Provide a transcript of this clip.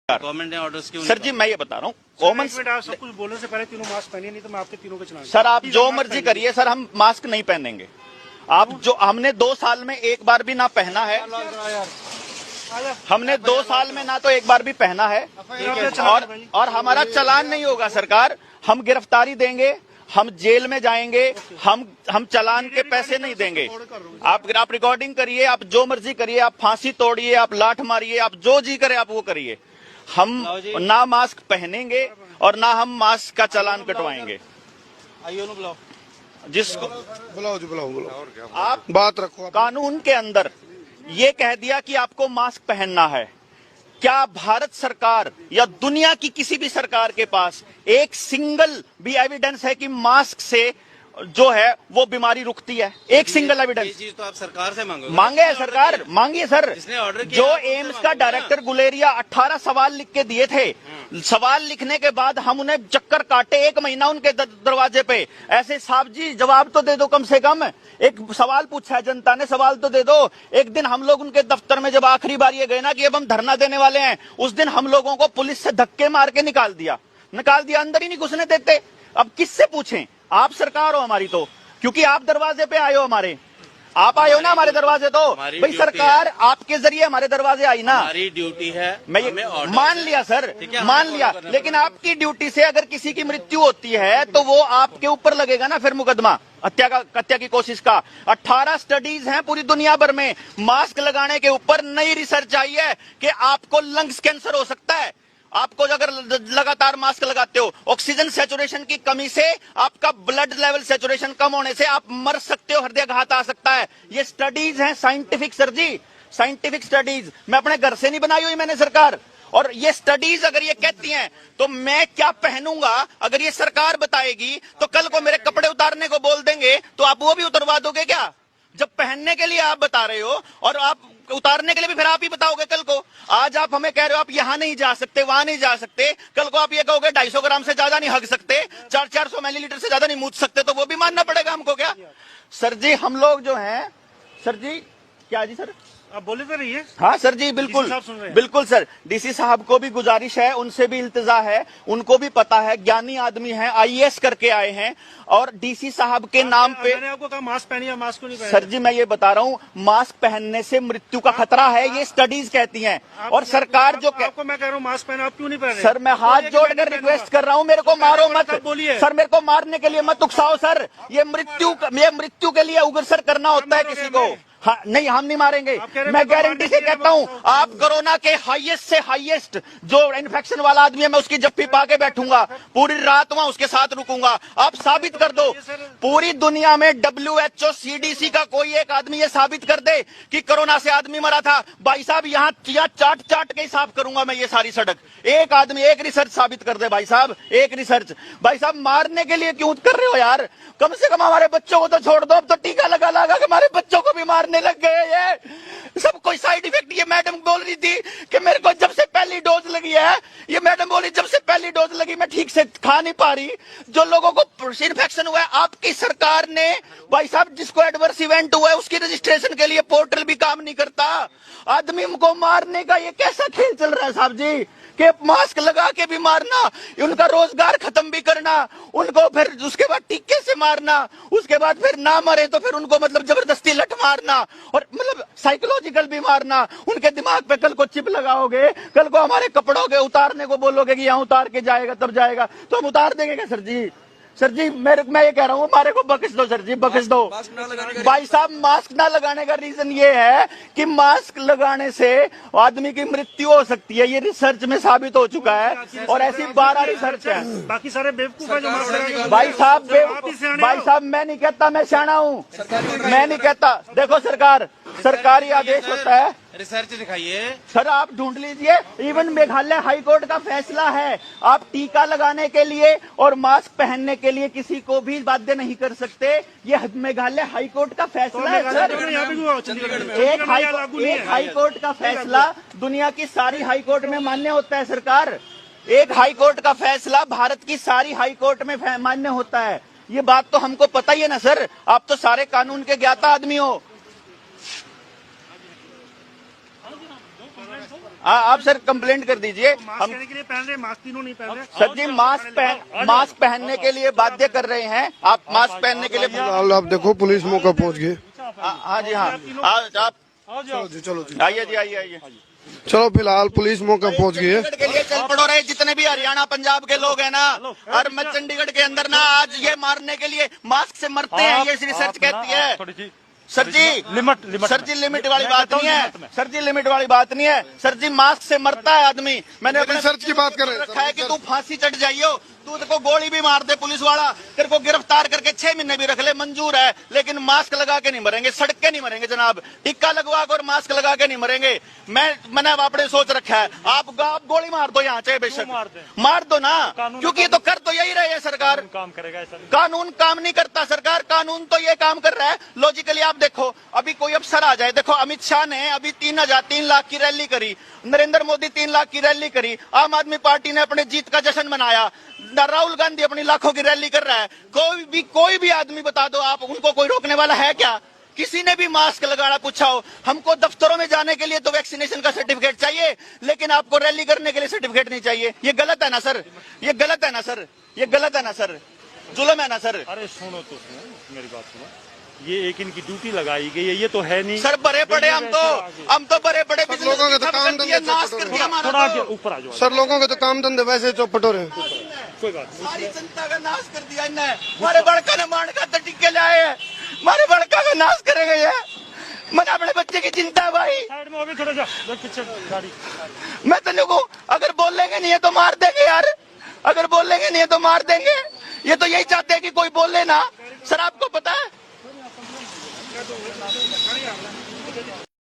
Government ने orders क्यों? Sir जी मैं ये बता रहा हूँ कॉमन आप सब कुछ बोलने से पहले तीनों मास्क पहनिए, नहीं तो मैं आपके तीनों के चलाऊंगा। सर आप जो मर्जी करिए सर, हम मास्क नहीं पहनेंगे। आप जो हमने 2 साल में एक बार भी ना पहना है, हमने 2 साल में ना तो एक बार भी पहना है और हमारा चालान नहीं होगा सरकार। हम गिरफ्तारी देंगे, हम जेल में जाएंगे, हम चालान के पैसे नहीं देंगे। आप रिकॉर्डिंग करिए, आप जो मर्जी करिए, आप फांसी तोड़िए, आप लाठ मारिए, आप जो जी करे आप वो करिए। हम ना मास्क पहनेंगे और ना हम मास्क का चालान कटवाएंगे। बुलाओ जिसको बुलाओ आप बात रखो। कानून के अंदर ये कह दिया कि आपको मास्क पहनना है। क्या भारत सरकार या दुनिया की किसी भी सरकार के पास एक सिंगल भी एविडेंस है कि मास्क से जो है वो बीमारी रुकती है? एक सिंगल एविडेंस? ये चीज तो आप सरकार से मांगोगे। मांगे है सरकार, मांगिए सर। जिसने ऑर्डर किया जो एम्स का डायरेक्टर गुलेरिया 18 सवाल लिख के दिए थे, सवाल लिखने के बाद हम उन्हें चक्कर काटे 1 महीना उनके दरवाजे पे। ऐसे साहब जी जवाब तो दे दो, कम से कम एक सवाल पूछा है जनता ने, सवाल तो दे दो। एक दिन हम लोग उनके दफ्तर में जब आखिरी बार ये गए ना कि अब हम धरना देने वाले हैं, उस दिन हम लोगों को पुलिस से धक्के मार के निकाल दिया, अंदर ही नहीं घुसने देते। अब किससे पूछें? आप सरकार हो हमारी तो, क्योंकि आप दरवाजे पे आए हो हमारे, आप आए हो ना हमारे दरवाजे। तो भाई सरकार आपके जरिए हमारे दरवाजे आई ना, हमारी ड्यूटी है। मैं ये मान लिया सर, मान लिया, लेकिन आपकी ड्यूटी से अगर किसी की मृत्यु होती है तो वो आपके ऊपर लगेगा ना फिर मुकदमा हत्या की कोशिश का। 18 स्टडीज हैं पूरी दुनिया भर में मास्क लगाने के ऊपर। नई रिसर्च आई है कि आपको लंग्स कैंसर हो सकता है आपको अगर लगातार मास्क लगाते हो। ऑक्सीजन सैचुरेशन की कमी से, आपका ब्लड लेवल सैचुरेशन कम होने से आप मर सकते हो, हृदयाघात आ सकता है। ये स्टडीज हैं साइंटिफिक सर जी, साइंटिफिक स्टडीज। मैं अपने घर से नहीं बनाई हुई मैंने सरकार। और ये स्टडीज अगर ये कहती हैं तो मैं क्या पहनूंगा अगर ये सरकार बताएगी तो कल को मेरे कपड़े उतारने को बोल देंगे तो आप वो भी उतरवा दोगे क्या? जब पहनने के लिए आप बता रहे हो और आप उतारने के लिए भी फिर आप ही बताओगे कल को। आज आप हमें कह रहे हो आप यहां नहीं जा सकते, वहां नहीं जा सकते, कल को आप ये कहोगे 250 ग्राम से ज्यादा नहीं हग सकते, 400 मिलीलीटर से ज्यादा नहीं मूछ सकते, तो वो भी मानना पड़ेगा हमको क्या? सर जी हम लोग जो हैं, सर जी क्या जी सर आप बोले तो रहिए। हाँ सर जी बिल्कुल बिल्कुल सर। डीसी साहब को भी गुजारिश है, उनसे भी इल्तिजा है, उनको भी पता है, ज्ञानी आदमी है, आईएएस करके आए हैं। और डीसी साहब के नाम पे मैंने आपको कहा मास्क पहनिए, मास्क क्यों नहीं पहने? सर जी मैं ये बता रहा हूँ मास्क पहनने से मृत्यु का खतरा है, ये स्टडीज कहती हैं। और सरकार जो आपको मैं कह रहा हूँ मास्क पहने, आप क्यों नहीं पहने? सर मैं हाथ जोड़कर रिक्वेस्ट कर रहा हूँ, मेरे को मारो मत सर, मेरे को मारने के लिए मत उकसाओ सर। ये मृत्यु के लिए उग्रसर करना होता है किसी को। हाँ नहीं हम नहीं मारेंगे, मैं गारंटी से कहता हूँ। आप कोरोना के हाईएस्ट से हाईएस्ट जो इन्फेक्शन वाला आदमी है मैं उसकी जप्फी पा के बैठूंगा, पूरी रात वहां उसके साथ रुकूंगा। आप साबित कर दो, पूरी दुनिया में WHO CDC का कोई एक आदमी ये साबित कर दे कि कोरोना से आदमी मरा था। भाई साहब यहाँ चाट के ही साफ करूंगा मैं ये सारी सड़क। एक आदमी एक रिसर्च साबित कर दे भाई साहब, एक रिसर्च। भाई साहब मारने के लिए क्यों कर रहे हो यार? कम से कम हमारे बच्चों को तो छोड़ दो। अब तो टीका लगा हमारे बच्चों को भी मारने लग गए। ये सब कोई साइड इफेक्ट। ये मैडम बोल रही थी कि मेरे को जब से पहली डोज लगी है, ये मैडम बोली जब से पहली डोज लगी मैं ठीक से खा नहीं पा रही। जो लोगों को इन्फेक्शन हुआ है, आपकी सरकार ने भाई साहब जिसको एडवर्स इवेंट हुआ है उसकी रजिस्ट्रेशन के लिए पोर्टल भी काम नहीं करता। आदमी को मारने का ये कैसा खेल चल रहा है साहब जी कि मास्क लगा के भी मारना, उनका रोजगार खत्म भी करना, उनको फिर उसके बाद टीके से मारना, उसके बाद फिर ना मरे तो फिर उनको मतलब जबरदस्ती लठ मारना और मतलब साइकोलॉजिकल भी मारना। उनके दिमाग पे कल को चिप लगाओगे, कल को हमारे कपड़ों के उतारने को बोलोगे कि यहाँ उतार के जाएगा तब जाएगा, तो हम उतार देंगे क्या सर जी? सर जी मैं ये कह रहा हूँ हमारे को बख्श दो सर जी, बख्श दो। भाई साहब मास्क ना लगाने का रीजन ये है कि मास्क लगाने से आदमी की मृत्यु हो सकती है, ये रिसर्च में साबित हो चुका है और ऐसी 12 रिसर्च है। बाकी सारे बेवकूफ है जो मास्क लगाएंगे। भाई साहब मैं नहीं कहता मैं सियाना हूँ, मैं नहीं कहता। देखो सरकारी आदेश होता है, रिसर्च दिखाइए सर। आप ढूंढ लीजिए, इवन मेघालय हाईकोर्ट का फैसला है आप टीका लगाने के लिए और मास्क पहनने के लिए किसी को भी बाध्य नहीं कर सकते। ये मेघालय हाईकोर्ट का फैसला है सर। एक हाईकोर्ट का फैसला दुनिया की सारी हाईकोर्ट में मान्य होता है सरकार। एक हाईकोर्ट का फैसला भारत की सारी हाईकोर्ट में मान्य होता है। ये बात तो हमको पता ही है ना सर, आप तो सारे कानून के ज्ञाता आदमी हो। आप सर कंप्लेंट कर दीजिए। मास्क हम पहनने के लिए पहन रहे, मास्क तीनों नहीं पहन रहे। सर जी मास्क पहनने के लिए बाध्य कर रहे हैं। आप मास्क पहनने के लिए फिलहाल आप देखो पुलिस मौका पहुंच गई। हाँ जी हाँ, आप चलो जी आइए जी, आइए। चलो फिलहाल पुलिस मौका पहुंच गई है। चंडीगढ़ के लिए चल पड़ो रहे जितने भी हरियाणा पंजाब के लोग हैं ना, और मैं चंडीगढ़ के अंदर ना आज ये मारने के लिए मास्क से मरते हैं, ये रिसर्च कहती है। सर जी लिमिट सर जी लिमिट वाली बात नहीं है। सर जी लिमिट वाली बात नहीं है। सर जी मास्क से मरता है आदमी। मैंने अपने रिसर्च की बात कर रहे हैं। रखा है कि तू फांसी चढ़ जाइयो, तू देखो गोली भी मार दे पुलिस वाला, तेरे को गिरफ्तार करके 6 महीने भी रख ले, मंजूर है, लेकिन मास्क लगा के नहीं मरेंगे, सड़क के नहीं मरेंगे जनाब। टिक्का लगवा कर और मास्क लगा के नहीं मरेंगे। मैंने आपने सोच रखा है, आप गोली मार दो यहाँ, चाहे बेशक मार दो ना, क्योंकि ये तो कर तो यही रही है सरकार। काम करेगा ऐसा? कानून काम नहीं करता सरकार, कानून तो ये काम कर रहा है। लॉजिकली आप देखो, अभी कोई अफसर आ जाए, देखो अमित शाह ने अभी 3 लाख की रैली करी, नरेंद्र मोदी 3 लाख की रैली करी, आम आदमी पार्टी ने अपने जीत का जश्न मनाया, राहुल गांधी अपनी लाखों की रैली कर रहा है। कोई भी आदमी बता दो आप, उनको कोई रोकने वाला है क्या? किसी ने भी मास्क लगाना पूछा हो? हमको दफ्तरों में जाने के लिए तो वैक्सीनेशन का सर्टिफिकेट चाहिए, लेकिन आपको रैली करने के लिए सर्टिफिकेट नहीं चाहिए। ये गलत है ना सर, ये गलत है ना सर, ये गलत है ना सर, जुल्म है ना सर। अरे सुनो तो सुनो, मेरी बात सुनो, ये एक इनकी ड्यूटी लगाई गई है, ये तो है नहीं सर। बड़े बड़े हम तो बड़े बड़े लोगों के तो काम धंधे नाश कर दिया हमारा थोड़ा तो। ऊपर आ जाओ सर, लोगों के तो काम धंधे वैसे चौपट हो रहे हैं। कोई बात नहीं। सारी जनता का नाश कर दिया इनने। हमारे बड़का ने मार का तो टिक्के लाए हैं, हमारे बड़का का नाश करेंगे ये। मैंने अपने बच्चे की चिंता है भाई। साइड में अभी थोड़ा जा, पीछे गाड़ी। मैं तेरे को अगर बोलेंगे नहीं है तो मार देंगे यार, अगर बोलेंगे नहीं है तो मार देंगे। ये तो यही चाहते हैं कि कोई बोले ना। सर आपको पता है